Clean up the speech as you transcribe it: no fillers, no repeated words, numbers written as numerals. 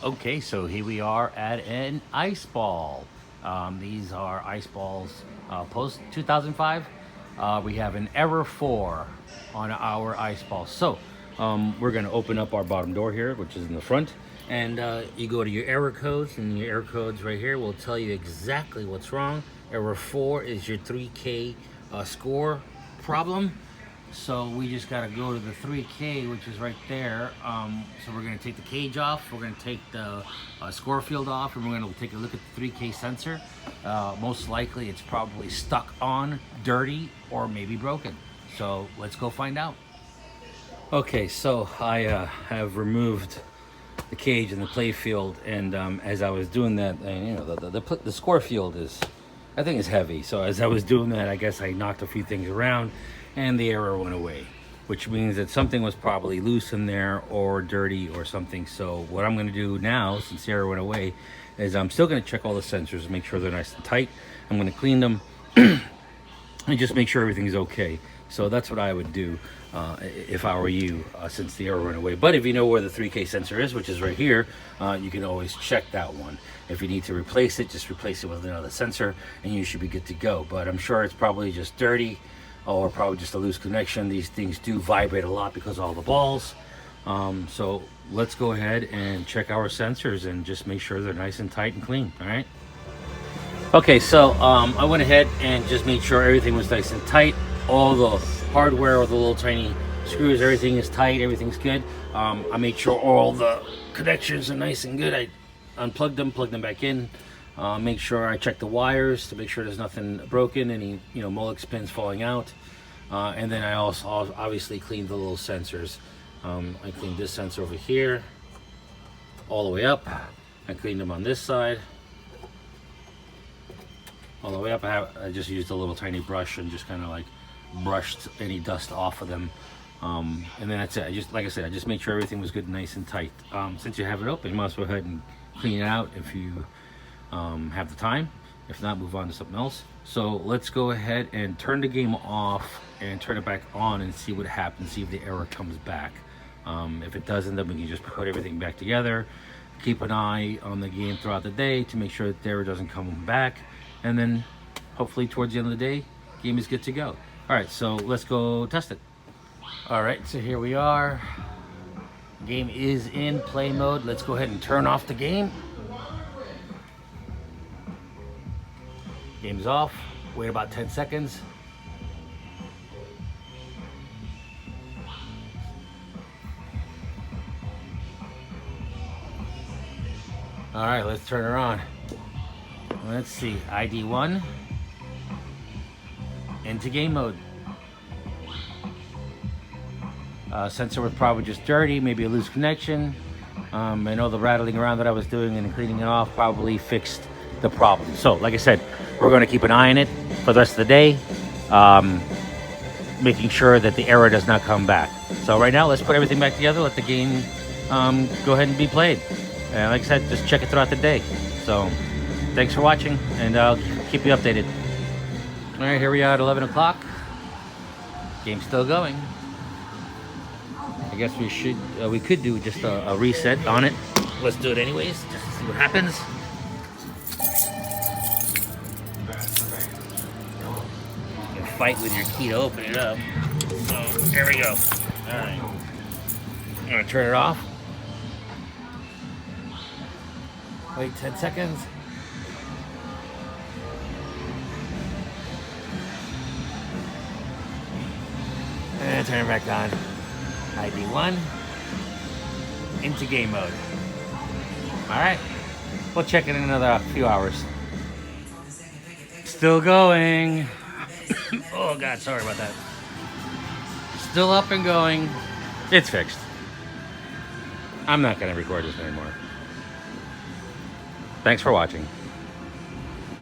Okay, so here we are at an ice ball. These are ice balls post 2005. We have an error 4 on our ice ball. So we're going to open up our bottom door here, which is in the front. And you go to your error codes, and your error codes right here will tell you exactly what's wrong. Error 4 is your 3K score problem. So we just got to go to the 3K, which is right there. So we're going to take the cage off, we're going to take the score field off, and we're going to take a look at the 3K sensor. Most likely it's probably stuck on, dirty, or maybe broken. So let's go find out. Okay, so I have removed the cage and the play field, and as I was doing that, and, you know, the score field is, I think, is heavy. So as I was doing that, I guess I knocked a few things around, and the error went away, which means that something was probably loose in there or dirty or something. So what I'm going to do now, since the error went away, is I'm still going to check all the sensors, make sure they're nice and tight. I'm going to clean them and just make sure everything's okay. So that's what I would do if I were you, since the error went away. But if you know where the 3K sensor is, which is right here, you can always check that one. If you need to replace it, just replace it with another sensor and you should be good to go. But I'm sure it's probably just dirty, or probably just a loose connection. These things do vibrate a lot because of all the balls. So let's go ahead and check our sensors and just make sure they're nice and tight and clean. All right. Okay, so I went ahead and just made sure everything was nice and tight. All the hardware, or the little tiny screws, everything is tight, everything's good. I made sure all the connections are nice and good. I unplugged them, plugged them back in. Make sure I check the wires to make sure there's nothing broken, any Molex pins falling out, and then I also obviously cleaned the little sensors. I cleaned this sensor over here all the way up. I cleaned them on this side all the way up. I just used a little tiny brush and just kind of like brushed any dust off of them, and then that's it. Like I said, I just made sure everything was good and nice and tight. Since you have it open, you might as well go ahead and clean it out if you have the time. If not, move on to something else. So let's go ahead and turn the game off and turn it back on and see what happens, see if the error comes back. If it doesn't, then we can just put everything back together. Keep an eye on the game throughout the day to make sure that the error doesn't come back, and then hopefully towards the end of the day, game is good to go. All right, so let's go test it. All right, so here we are. Game is in play mode. Let's go ahead and turn off the game. Game's off. Wait about 10 seconds. All right, let's turn her on. Let's see, ID 1. Into game mode. Sensor was probably just dirty, maybe a loose connection. I know the rattling around that I was doing and cleaning it off probably fixed the problem. So like I said, we're going to keep an eye on it for the rest of the day, making sure that the error does not come back. So right now, let's put everything back together, let the game go ahead and be played. And like I said, just check it throughout the day. So thanks for watching, and I'll keep you updated. All right, here we are at 11 o'clock. Game's still going. I guess we could do just a reset on it. Let's do it anyways, just to see what happens. You can fight with your key to open it up. So there we go. All right, I'm gonna turn it off. Wait 10 seconds. And turn it back on. ID 1. Into game mode. Alright. We'll check it in another few hours. Still going. Oh god, sorry about that. Still up and going. It's fixed. I'm not going to record this anymore. Thanks for watching.